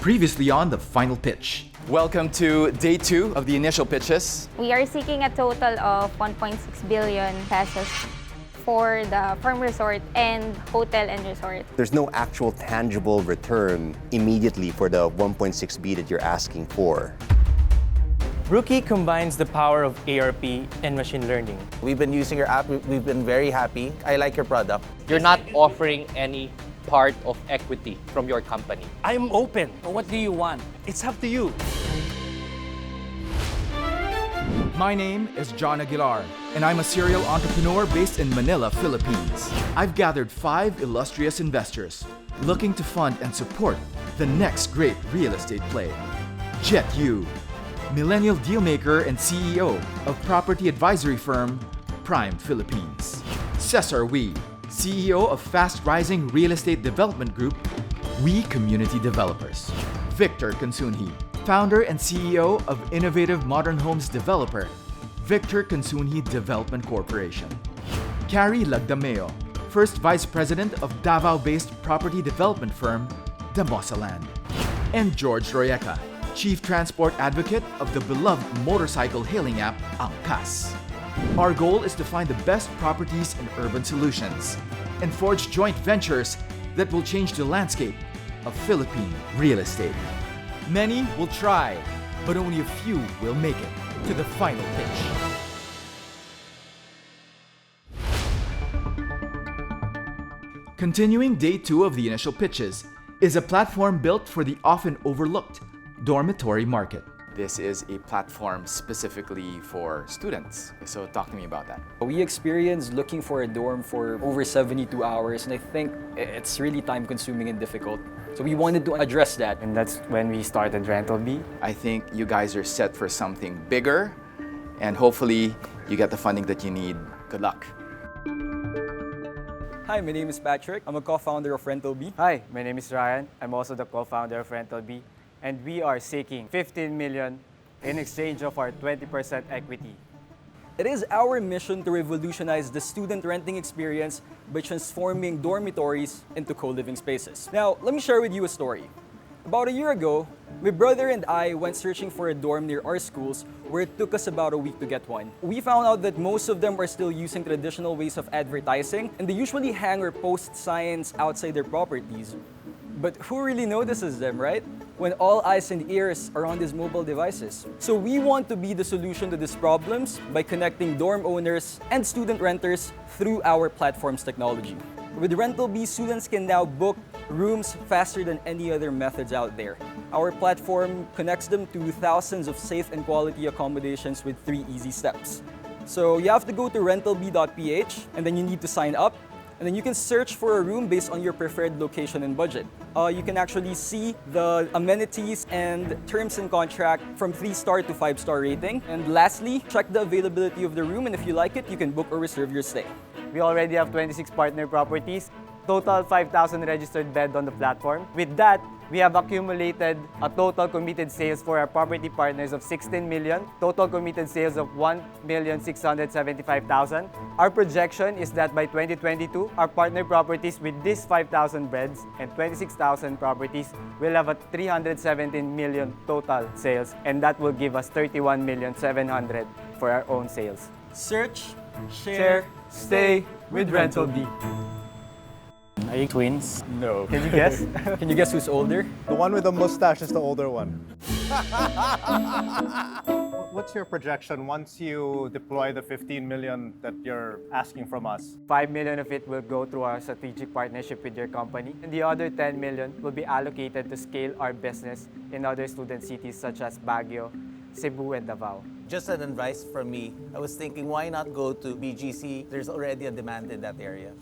Previously on the final pitch. Welcome to day 2 of the initial pitches. We are seeking a total of 1.6 billion pesos for the farm resort and hotel and resort. There's no actual tangible return immediately for the 1.6 B that you're asking for. Rookie combines the power of ARP and machine learning. We've been using your app. We've been very happy. I like your product. You're not offering any part of equity from your company. I'm open. What do you want? It's up to you. My name is John Aguilar, and I'm a serial entrepreneur based in Manila, Philippines. I've gathered 5 illustrious investors looking to fund and support the next great real estate play. Jet Yu, millennial dealmaker and CEO of property advisory firm Prime Philippines. Cesar Wee, CEO of fast-rising real estate development group We Community Developers. Victor Consunhi, founder and CEO of innovative modern homes developer Victor Consunhi Development Corporation. Carrie Lagdameo, first vice president of Davao-based property development firm Damosaland. And George Royeca, chief transport advocate of the beloved motorcycle hailing app Angkas. Our goal is to find the best properties and urban solutions and forge joint ventures that will change the landscape of Philippine real estate. Many will try, but only a few will make it to the final pitch. Continuing day 2 of the initial pitches is a platform built for the often overlooked dormitory market. This is a platform specifically for students. So talk to me about that. We experienced looking for a dorm for over 72 hours, and I think it's really time-consuming and difficult. So we wanted to address that. And that's when we started Rental B. I think you guys are set for something bigger, and hopefully you get the funding that you need. Good luck. Hi, my name is Patrick. I'm a co-founder of Rental B. Hi, my name is Ryan. I'm also the co-founder of Rental B. And we are seeking 15 million in exchange of our 20% equity. It is our mission to revolutionize the student renting experience by transforming dormitories into co-living spaces. Now, let me share with you a story. About a year ago, my brother and I went searching for a dorm near our schools where it took us about a week to get one. We found out that most of them are still using traditional ways of advertising, and they usually hang or post signs outside their properties. But who really notices them, right? When all eyes and ears are on these mobile devices. So we want to be the solution to these problems by connecting dorm owners and student renters through our platform's technology. With Rental B, students can now book rooms faster than any other methods out there. Our platform connects them to thousands of safe and quality accommodations with 3 easy steps. So you have to go to rentalb.ph, and then you need to sign up. And then you can search for a room based on your preferred location and budget. You can actually see the amenities and terms and contract from 3-star to 5-star rating. And lastly, check the availability of the room, and if you like it, you can book or reserve your stay. We already have 26 partner properties, total 5,000 registered bed on the platform. With that, we have accumulated a total committed sales for our property partners of 16 million, total committed sales of 1,675,000. Our projection is that by 2022, our partner properties with these 5,000 beds and 26,000 properties will have a 317 million total sales, and that will give us 31,700,000 for our own sales. Search, Share, stay with Rental B. Are you twins? No. Can you guess? Can you guess who's older? The one with the mustache is the older one. What's your projection once you deploy the 15 million that you're asking from us? 5 million of it will go through our strategic partnership with your company, and the other 10 million will be allocated to scale our business in other student cities such as Baguio, Cebu, and Davao. Just an advice from me. I was thinking, why not go to BGC? There's already a demand in that area.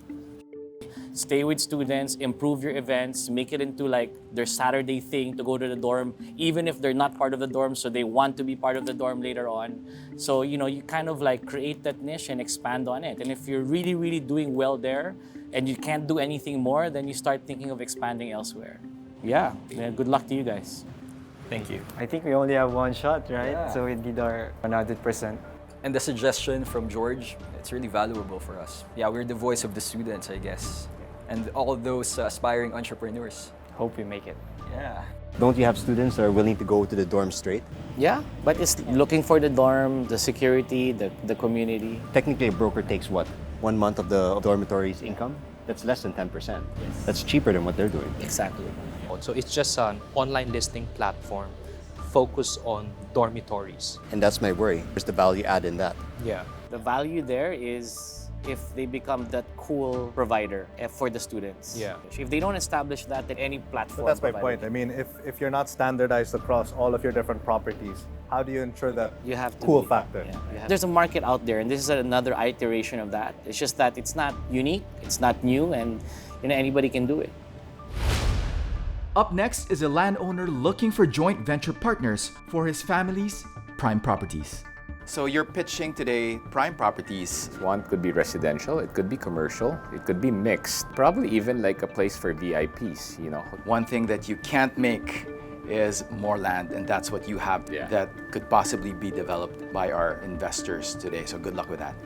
Stay with students, improve your events, make it into like their Saturday thing to go to the dorm, even if they're not part of the dorm, so they want to be part of the dorm later on. So, you kind of like create that niche and expand on it. And if you're really, really doing well there and you can't do anything more, then you start thinking of expanding elsewhere. Yeah, good luck to you guys. Thank you. I think we only have one shot, right? Yeah. So we did our 100%. And the suggestion from George, it's really valuable for us. Yeah, we're the voice of the students, I guess. And all those aspiring entrepreneurs. Hope we make it. Yeah. Don't you have students that are willing to go to the dorm straight? Yeah, but it's looking for the dorm, the security, the community. Technically, a broker takes what? 1 month of the dormitory's income? That's less than 10%. That's cheaper than what they're doing. Exactly. So it's just an online listing platform focused on dormitories. And that's my worry. Where's the value add in that? Yeah. The value there is if they become that cool provider for the students. Yeah. If they don't establish that, then any platform. But that's my provider point. I mean, if you're not standardized across all of your different properties, how do you ensure that You have to cool be- factor? There's a market out there, and this is another iteration of that. It's just that it's not unique, it's not new, and anybody can do it. Up next is a landowner looking for joint venture partners for his family's prime properties. So you're pitching today prime properties. One could be residential, it could be commercial, it could be mixed, probably even like a place for VIPs, One thing that you can't make is more land, and that's what you have that could possibly be developed by our investors today. So good luck with that.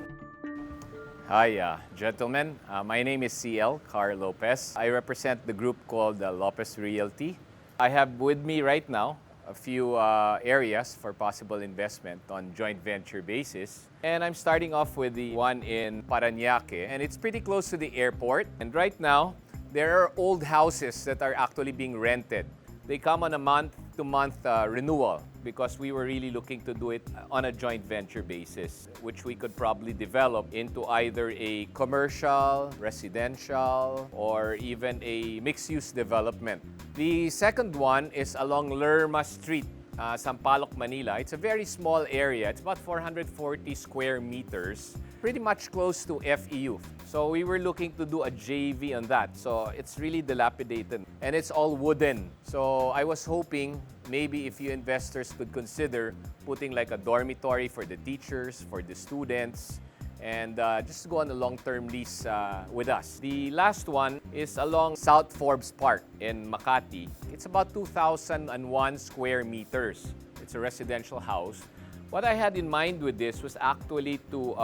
Hi, gentlemen. My name is CL, Carl Lopez. I represent the group called Lopez Realty. I have with me right now a few areas for possible investment on joint venture basis. And I'm starting off with the one in Parañaque, and it's pretty close to the airport. And right now, there are old houses that are actually being rented. They come on a month-to-month renewal because we were really looking to do it on a joint venture basis, which we could probably develop into either a commercial, residential, or even a mixed-use development. The second one is along Lerma Street, Sampaloc, Manila. It's a very small area. It's about 440 square meters, pretty much close to FEU. So we were looking to do a JV on that. So it's really dilapidated and it's all wooden. So I was hoping maybe if you investors could consider putting like a dormitory for the teachers, for the students, and just go on a long-term lease with us. The last one is along South Forbes Park in Makati. It's about 2,001 square meters. It's a residential house. What I had in mind with this was actually to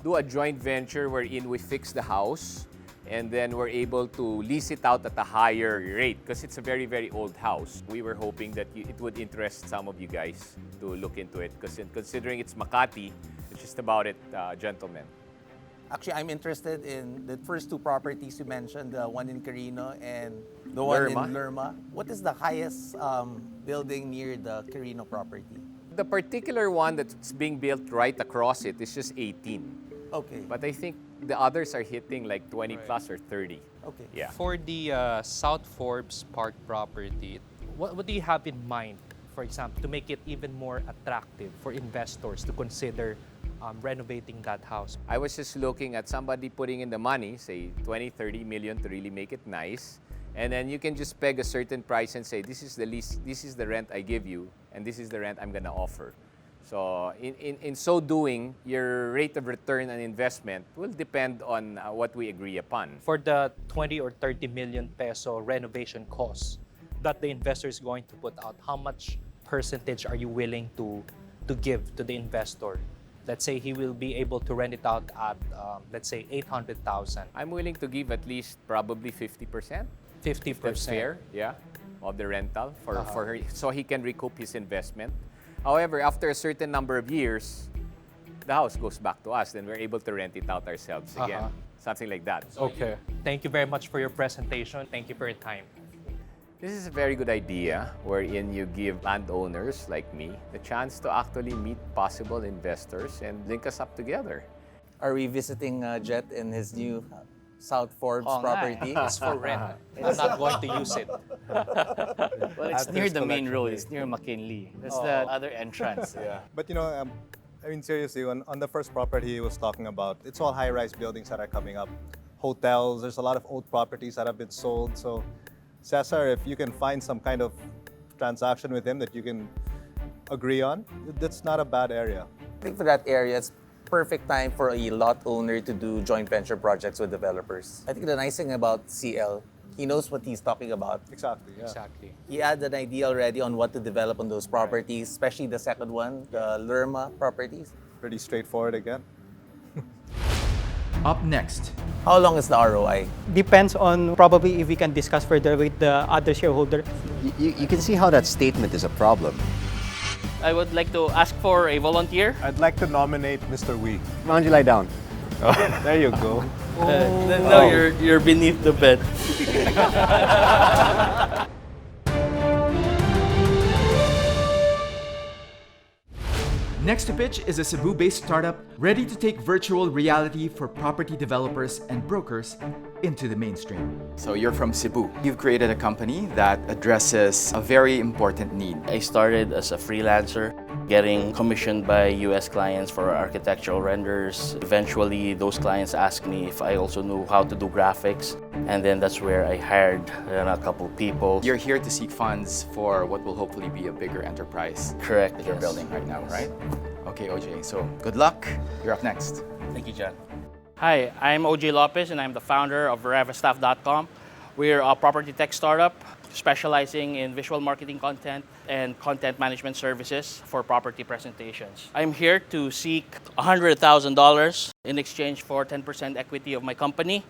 do a joint venture wherein we fix the house and then we're able to lease it out at a higher rate because it's a very, very old house. We were hoping that it would interest some of you guys to look into it because considering it's Makati, it's just about it, gentlemen. Actually, I'm interested in the first two properties you mentioned, the one in Quirino and the one in Lerma. What is the highest building near the Quirino property? The particular one that's being built right across it is just 18. Okay. But I think the others are hitting like 20 plus or 30. Okay. Yeah. For the South Forbes Park property, what do you have in mind, for example, to make it even more attractive for investors to consider renovating that house? I was just looking at somebody putting in the money, say 20, 30 million to really make it nice. And then you can just peg a certain price and say, this is the lease, this is the rent I give you, and this is the rent I'm gonna offer. So in so doing, your rate of return on investment will depend on what we agree upon. For the 20 or 30 million peso renovation costs that the investor is going to put out, how much percentage are you willing to give to the investor? Let's say he will be able to rent it out at, let's say, 800,000. I'm willing to give at least probably 50%. 50%. That's fair, yeah, of the rental for her, so he can recoup his investment. However, after a certain number of years, the house goes back to us, then we're able to rent it out ourselves again. Something like that. Okay. Thank you very much for your presentation. Thank you for your time. This is a very good idea wherein you give landowners like me the chance to actually meet possible investors and link us up together. Are we visiting Jet in his new South Forbes property? It's for rent. I'm not going to use it. Well, it's near the main road. It's near McKinley. That's the other entrance. But I mean, seriously, on the first property he was talking about, it's all high-rise buildings that are coming up. Hotels, there's a lot of old properties that have been sold. So, Cesar, if you can find some kind of transaction with him that you can agree on, that's not a bad area. I think for that area, it's perfect time for a lot owner to do joint venture projects with developers. I think the nice thing about CL, he knows what he's talking about. Exactly, yeah. Exactly. He had an idea already on what to develop on those properties, especially the second one, the Lerma properties. Pretty straightforward again. Up next, How long is the ROI? Depends on probably if we can discuss further with the other shareholder. You can see how that statement is a problem. I would like to ask for a volunteer. I'd like to nominate Mr. Wee. Why don't you lie down? There you go. No, you're beneath the bed. next to pitch is a Cebu-based startup ready to take virtual reality for property developers and brokers into the mainstream. So you're from Cebu. You've created a company that addresses a very important need. I started as a freelancer, getting commissioned by US clients for architectural renders. Eventually, those clients asked me if I also knew how to do graphics. And then that's where I hired a couple people. You're here to seek funds for what will hopefully be a bigger enterprise. Correct. That you're building right now, right? Okay, OJ, so good luck. You're up next. Thank you, John. Hi, I'm OJ Lopez and I'm the founder of RevaStaff.com. We're a property tech startup specializing in visual marketing content and content management services for property presentations. I'm here to seek $100,000 in exchange for 10% equity of my company.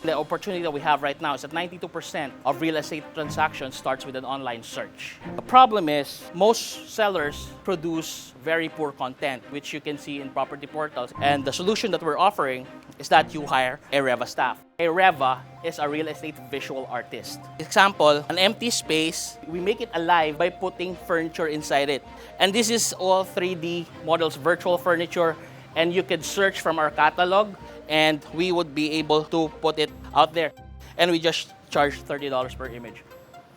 The opportunity that we have right now is that 92% of real estate transactions starts with an online search. The problem is most sellers produce very poor content, which you can see in property portals. And the solution that we're offering is that you hire a Reva staff. A Reva is a real estate visual artist. Example, an empty space, we make it alive by putting furniture inside it. And this is all 3D models, virtual furniture, and you can search from our catalog and we would be able to put it out there. And we just charge $30 per image.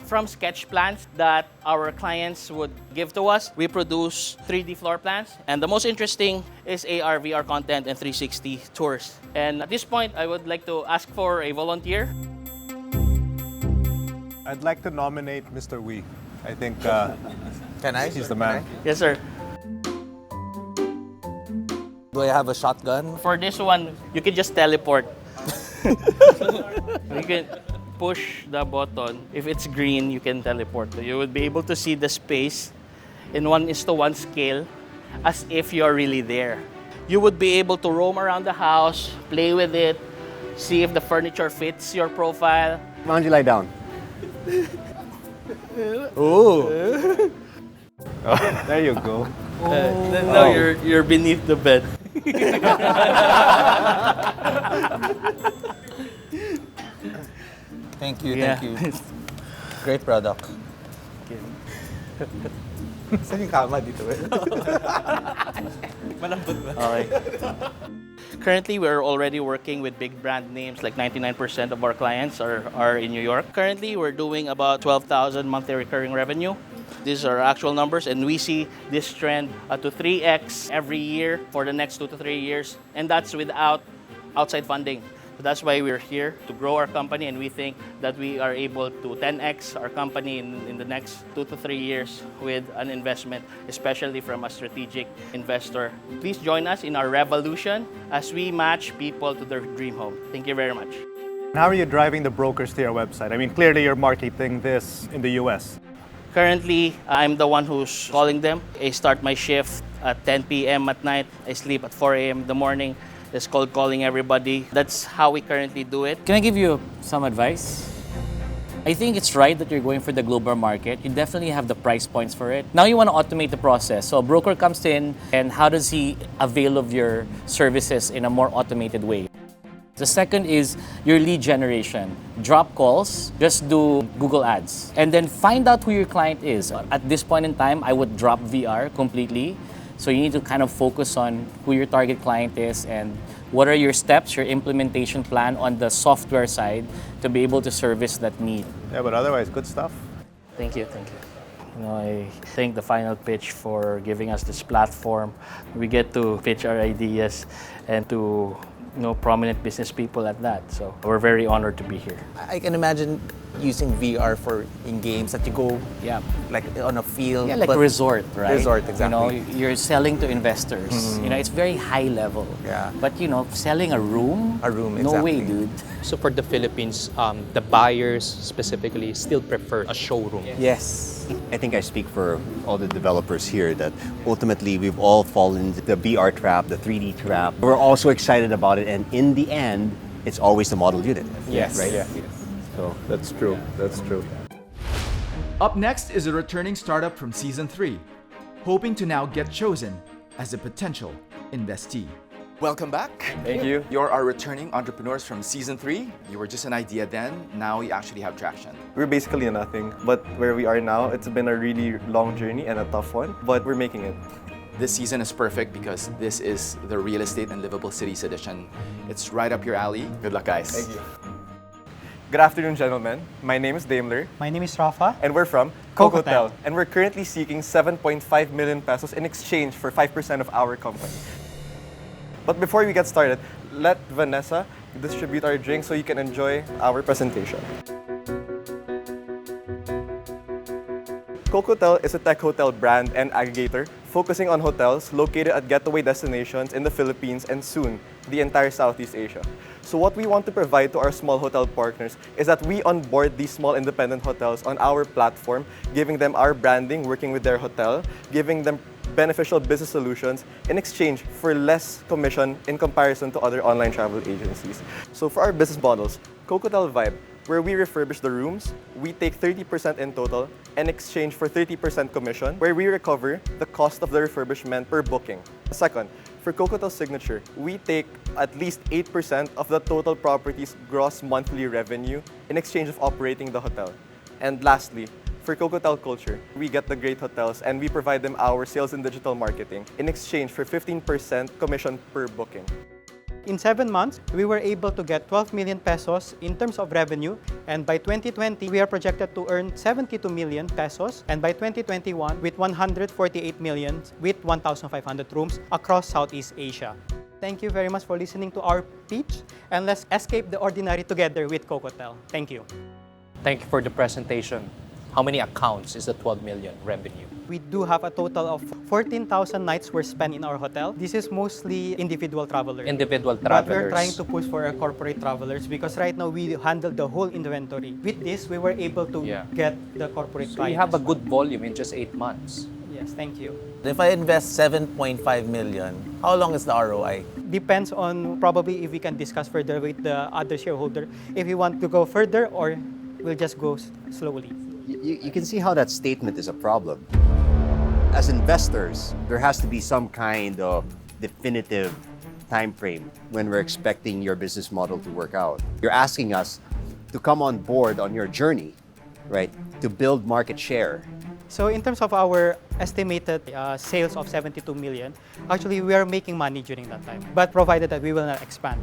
From sketch plans that our clients would give to us, we produce 3D floor plans. And the most interesting is AR, VR content and 360 tours. And at this point, I would like to ask for a volunteer. I'd like to nominate Mr. Wee. I think Can I? he's the man. Yes, sir. Do I have a shotgun? For this one, you can just teleport. You can push the button. If it's green, you can teleport. You would be able to see the space in 1:1 scale as if you're really there. You would be able to roam around the house, play with it, see if the furniture fits your profile. Why don't you lie down? There you go. No, you're beneath the bed. Thank you, Yeah. thank you. Great product. Saan yung kama dito? Malambot ba? Okay. Currently, we're already working with big brand names, like 99% of our clients are in New York. Currently, we're doing about 12,000 monthly recurring revenue. These are actual numbers, and we see this trend to 3x every year for the next 2 to 3 years, and that's without outside funding. So that's why we're here to grow our company, and we think that we are able to 10x our company in the next 2 to 3 years with an investment, especially from a strategic investor. Please join us in our revolution as we match people to their dream home. Thank you very much. How are you driving the brokers to your website? I mean, clearly you're marketing this in the US. Currently, I'm the one who's calling them. I start my shift at 10 p.m. at night. I sleep at 4 a.m. in the morning. Just cold calling everybody. That's how we currently do it. Can I give you some advice? I think it's right that you're going for the global market. You definitely have the price points for it. Now you want to automate the process. So a broker comes in, and how does he avail of your services in a more automated way? The second is your lead generation. Drop calls, just do Google Ads, and then find out who your client is. At this point in time, I would drop VR completely. So you need to kind of focus on who your target client is and what are your steps, your implementation plan on the software side to be able to service that need. Yeah, but otherwise, good stuff. Thank you, thank you. You know, I thank the Final Pitch for giving us this platform. We get to pitch our ideas and to prominent business people at that. So we're very honored to be here. I can imagine using VR for in games that you go like on a field. Yeah, like a resort, right? Resort, exactly. You know, you're selling to investors. You know, it's very high level. Yeah. But you know, selling a room, exactly. no way, dude. So for the Philippines, the buyers specifically still prefer a showroom. Yes. I think I speak for all the developers here that ultimately we've all fallen into the VR trap, the 3D trap. We're also excited about it, and in the end, it's always the model unit. Yes. Right? Yes. So that's true. That's true. Up next is a returning startup from Season 3, hoping to now get chosen as a potential investee. Welcome back. Thank you. You're our returning entrepreneurs from Season 3. You were just an idea then, now you actually have traction. We're basically a nothing, but where we are now, it's been a really long journey and a tough one, but we're making it. This season is perfect because this is the Real Estate and Livable Cities edition. It's right up your alley. Good luck, guys. Thank you. Good afternoon, gentlemen. My name is Daimler. My name is Rafa. And we're from Cocotel. And we're currently seeking 7.5 million pesos in exchange for 5% of our company. But before we get started, let Vanessa distribute our drink so you can enjoy our presentation. Cocotel is a tech hotel brand and aggregator focusing on hotels located at getaway destinations in the Philippines and soon the entire Southeast Asia. So what we want to provide to our small hotel partners is that we onboard these small independent hotels on our platform, giving them our branding, working with their hotel, giving them beneficial business solutions in exchange for less commission in comparison to other online travel agencies. So for our business models, Cocotel Vibe, where we refurbish the rooms, we take 30% in total in exchange for 30% commission, where we recover the cost of the refurbishment per booking. Second, for Cocotel Signature, we take at least 8% of the total property's gross monthly revenue in exchange of operating the hotel. And lastly, for Cocotel Culture, we get the great hotels and we provide them our sales and digital marketing in exchange for 15% commission per booking. In 7 months, we were able to get 12 million pesos in terms of revenue, and by 2020, we are projected to earn 72 million pesos, and by 2021, with 148 million with 1,500 rooms across Southeast Asia. Thank you very much for listening to our pitch, and let's escape the ordinary together with Cocotel. Thank you. Thank you for the presentation. How many accounts is the 12 million revenue? We do have a total of 14,000 nights were spent in our hotel. This is mostly individual travelers. Individual But travelers. we're trying to push for our corporate travelers because right now we handle the whole inventory. With this, we were able to get the corporate So you clients. have a good volume in just 8 months. Yes, thank you. If I invest 7.5 million, how long is the ROI? Depends on probably if we can discuss further with the other shareholder. If we want to go further or we'll just go slowly. You can see how that statement is a problem. As investors, there has to be some kind of definitive time frame when we're expecting your business model to work out. You're asking us to come on board on your journey, right, to build market share. So in terms of our estimated sales of 72 million, actually we are making money during that time, but provided that we will not expand.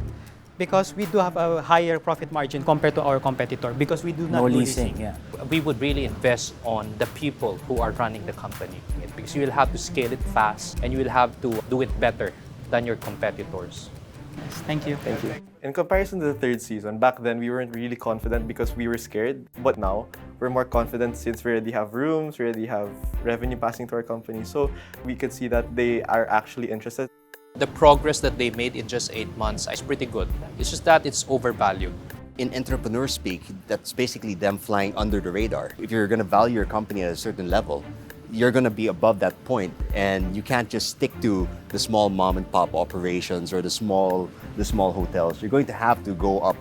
Because we do have a higher profit margin compared to our competitor because we do not do leasing. We would really invest on the people who are running the company because you will have to scale it fast and you will have to do it better than your competitors. Yes, thank you. Thank you. In comparison to the third season, back then we weren't really confident because we were scared. But now, we're more confident since we already have rooms, we already have revenue passing to our company. So we could see that they are actually interested. The progress that they made in just 8 months is pretty good. It's just that it's overvalued. In entrepreneur speak, that's basically them flying under the radar. If you're going to value your company at a certain level, you're going to be above that point, and you can't just stick to the small mom and pop operations or the small hotels. You're going to have to go up,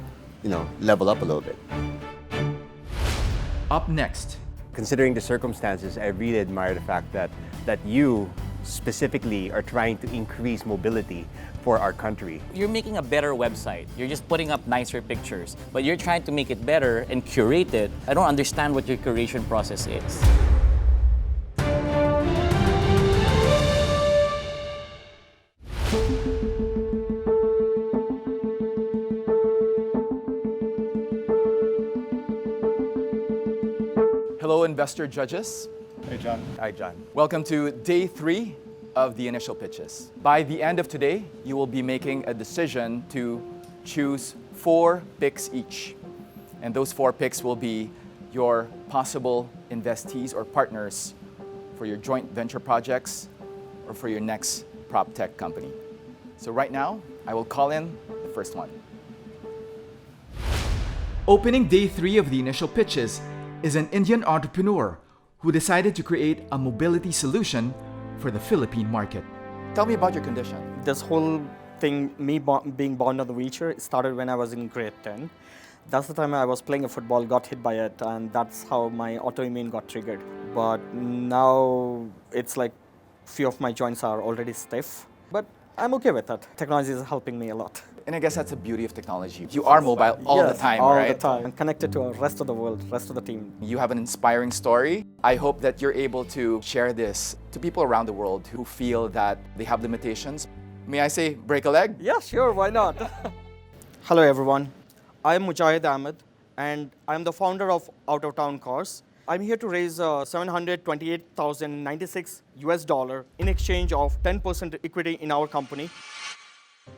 level up a little bit. Up next, considering the circumstances, I really admire the fact that you specifically are trying to increase mobility for our country. You're making a better website. You're just putting up nicer pictures, but you're trying to make it better and curate it. I don't understand what your curation process is. Hello, investor judges. Hey, John. Hi, John. Welcome to day 3 of the initial pitches. By the end of today, you will be making a decision to choose 4 picks each. And those 4 picks will be your possible investees or partners for your joint venture projects or for your next prop tech company. So right now, I will call in the first one. Opening day 3 of the initial pitches is an Indian entrepreneur who decided to create a mobility solution for the Philippine market. Tell me about your condition. This whole thing, being born on the wheelchair, started when I was in grade 10. That's the time I was playing a football, got hit by it, and that's how my autoimmune got triggered. But now it's like few of my joints are already stiff, but I'm okay with it. Technology is helping me a lot. And I guess that's the beauty of technology. You are mobile all the time, all right? the time. I'm connected to the rest of the world, rest of the team. You have an inspiring story. I hope that you're able to share this to people around the world who feel that they have limitations. May I say, break a leg? Yeah, sure, why not? Hello everyone, I'm Mujahid Ahmed and I'm the founder of Out of Town Cars. I'm here to raise $728,096 US in exchange of 10% equity in our company.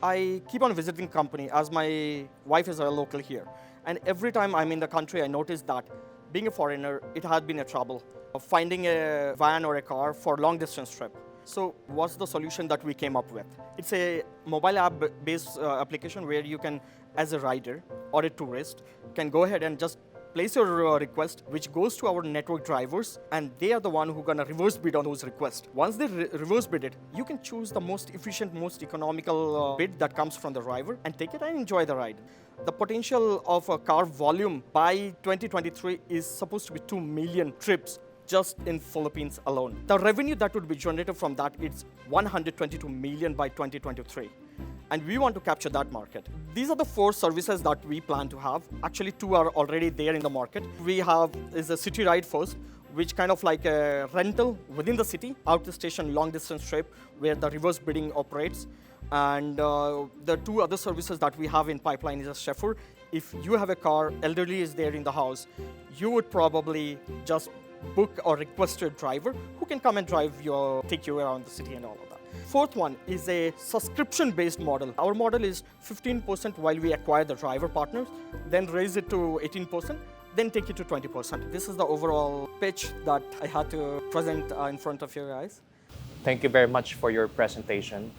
I keep on visiting company as my wife is a local here. And every time I'm in the country, I notice that being a foreigner, it has been a trouble of finding a van or a car for long distance trip. So what's the solution that we came up with? It's a mobile app-based application where you can, as a rider or a tourist, can go ahead and just place your request, which goes to our network drivers, and they are the one who are gonna reverse bid on those requests. Once they reverse bid it, you can choose the most efficient, most economical bid that comes from the driver and take it and enjoy the ride. The potential of a car volume by 2023 is supposed to be 2 million trips just in Philippines alone. The revenue that would be generated from that is 122 million by 2023. And we want to capture that market. These are the 4 services that we plan to have. Actually, 2 are already there in the market. We have is a city ride first, which kind of like a rental within the city, out the station long distance trip where the reverse bidding operates. And the 2 other services that we have in pipeline is a chauffeur. If you have a car, elderly is there in the house, you would probably just book or request a driver who can come and take you around the city and all of that. 4th one is a subscription-based model. Our model is 15% while we acquire the driver partners, then raise it to 18%, then take it to 20%. This is the overall pitch that I had to present in front of you guys. Thank you very much for your presentation.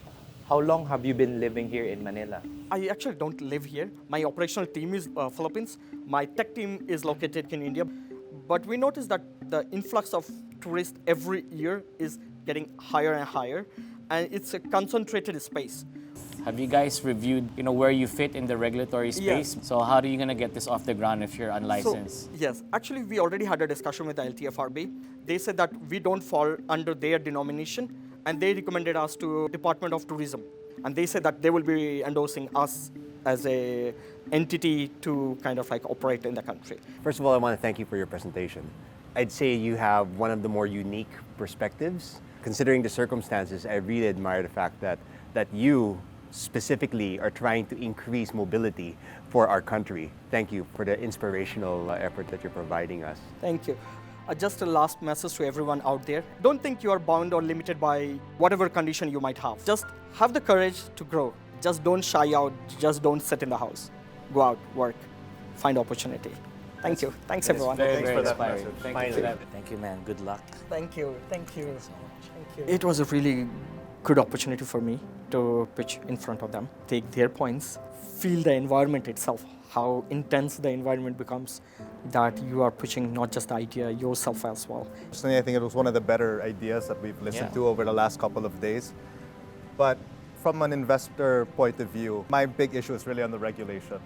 How long have you been living here in Manila? I actually don't live here. My operational team is Philippines. My tech team is located in India. But we noticed that the influx of tourists every year is getting higher and higher, and it's a concentrated space. Have you guys reviewed, where you fit in the regulatory space? Yes. So how are you going to get this off the ground if you're unlicensed? So, yes, actually we already had a discussion with the LTFRB. They said that we don't fall under their denomination, and they recommended us to Department of Tourism. And they said that they will be endorsing us as a entity to kind of like operate in the country. First of all, I want to thank you for your presentation. I'd say you have one of the more unique perspectives. Considering the circumstances, I really admire the fact that you specifically are trying to increase mobility for our country. Thank you for the inspirational effort that you're providing us. Thank you. Just a last message to everyone out there. Don't think you are bound or limited by whatever condition you might have. Just have the courage to grow. Just don't shy out. Just don't sit in the house. Go out, work, find opportunity. Thank you. Thanks, everyone. Very, very inspiring. inspiring. Thank you for that. Thank you, man. Good luck. Thank you. Thank you so much. Thank you. It was a really good opportunity for me to pitch in front of them, take their points, feel the environment itself, how intense the environment becomes, that you are pitching not just the idea, yourself as well. Personally, I think it was one of the better ideas that we've listened to over the last couple of days. But from an investor point of view, my big issue is really on the regulation.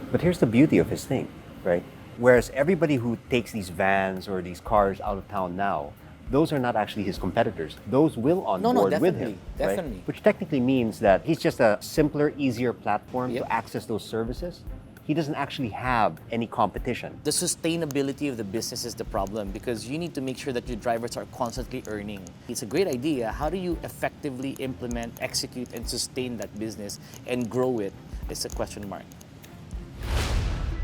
But here's the beauty of his thing, right? Whereas everybody who takes these vans or these cars out of town now, those are not actually his competitors. Those will onboard with him. Definitely. Right? Which technically means that he's just a simpler, easier platform to access those services. He doesn't actually have any competition. The sustainability of the business is the problem because you need to make sure that your drivers are constantly earning. It's a great idea. How do you effectively implement, execute, and sustain that business and grow it? It's a question mark.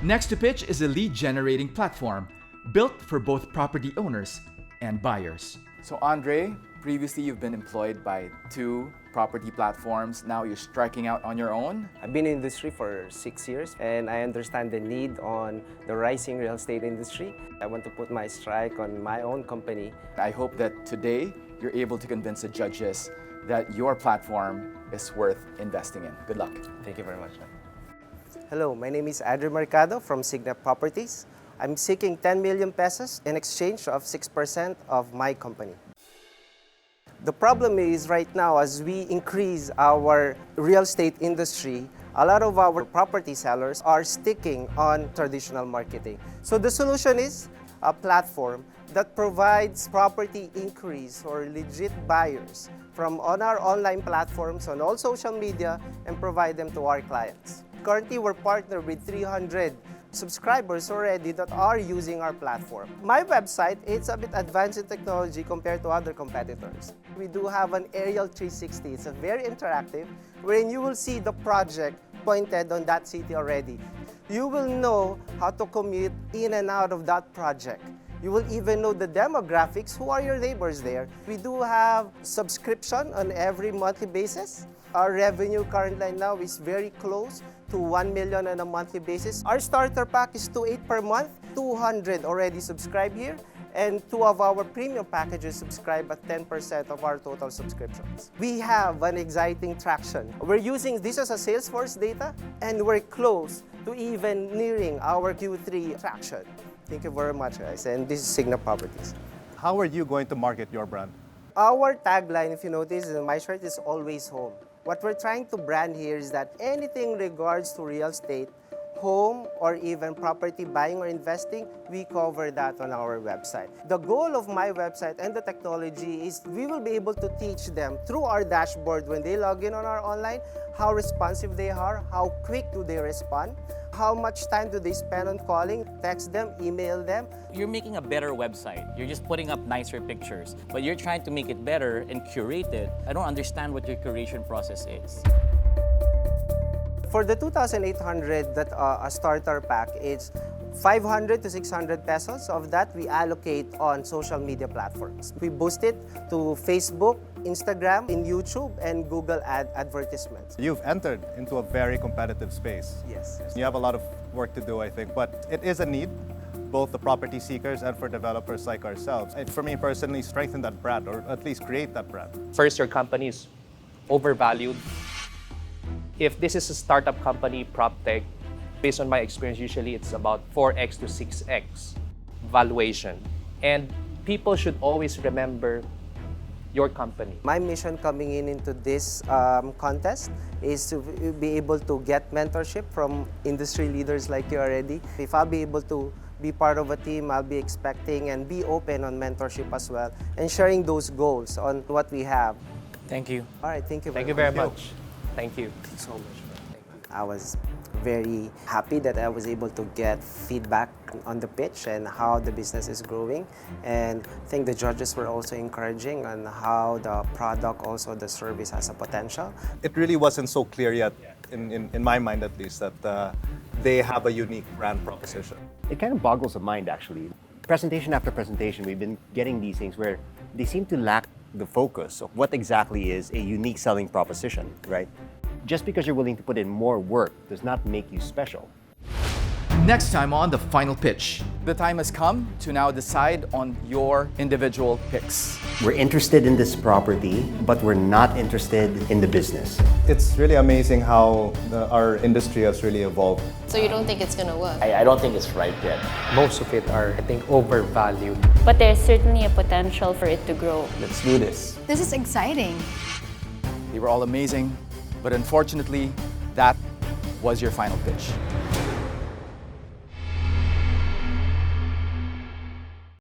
Next to pitch is a lead generating platform built for both property owners and buyers. So Andre, previously you've been employed by 2 property platforms. Now you're striking out on your own. I've been in the industry for 6 years and I understand the need on the rising real estate industry. I want to put my strike on my own company. I hope that today you're able to convince the judges that your platform is worth investing in. Good luck. Thank you very much. Hello, my name is Adrian Mercado from Signa Properties. I'm seeking 10 million pesos in exchange of 6% of my company. The problem is right now, as we increase our real estate industry, a lot of our property sellers are sticking on traditional marketing. So the solution is a platform that provides property inquiries or legit buyers from on our online platforms, on all social media, and provide them to our clients. Currently, we're partnered with 300 subscribers already that are using our platform. My website, it's a bit advanced in technology compared to other competitors. We do have an aerial 360. It's a very interactive, wherein you will see the project pointed on that city already. You will know how to commute in and out of that project. You will even know the demographics, who are your neighbors there. We do have subscription on every monthly basis. Our revenue currently now is very close to 1 million on a monthly basis. Our starter pack is 2.8 per month, 200 already subscribed here, and 2 of our premium packages subscribe at 10% of our total subscriptions. We have an exciting traction. We're using this as a Salesforce data, and we're close to even nearing our Q3 traction. Thank you very much, guys, and this is Signa Properties. How are you going to market your brand? Our tagline, if you notice, in my shirt is always home. What we're trying to brand here is that anything regards to real estate, home, or even property buying or investing, we cover that on our website. The goal of my website and the technology is we will be able to teach them through our dashboard when they log in on our online, how responsive they are, how quick do they respond, how much time do they spend on calling, text them, email them. You're making a better website. You're just putting up nicer pictures, but you're trying to make it better and curate it. I don't understand what your curation process is. For the 2,800 that a starter pack, it's 500 to 600 pesos. Of that, we allocate on social media platforms. We boost it to Facebook, Instagram, in YouTube, and Google advertisements. You've entered into a very competitive space. Yes. You have a lot of work to do, I think, but it is a need, both the property seekers and for developers like ourselves. And for me personally, strengthen that brand, or at least create that brand. First, your company is overvalued. If this is a startup company, prop tech, based on my experience, usually it's about 4x to 6x valuation. And people should always remember your company. My mission coming into this contest is to be able to get mentorship from industry leaders like you already. If I'll be able to be part of a team, I'll be expecting and be open on mentorship as well and sharing those goals on what we have. Thank you. All right, thank you Thank you very much. Thank you. Thank you so much. I was very happy that I was able to get feedback on the pitch and how the business is growing. And I think the judges were also encouraging on how the product, also the service has a potential. It really wasn't so clear yet, in my mind at least, that they have a unique brand proposition. It kind of boggles the mind, actually. Presentation after presentation, we've been getting these things where they seem to lack the focus of what exactly is a unique selling proposition, right? Just because you're willing to put in more work does not make you special. Next time on The Final Pitch. The time has come to now decide on your individual picks. We're interested in this property, but we're not interested in the business. It's really amazing how our industry has really evolved. So you don't think it's gonna work? I don't think it's right yet. Most of it are, I think, overvalued. But there's certainly a potential for it to grow. Let's do this. This is exciting. They were all amazing, but unfortunately, that was your final pitch.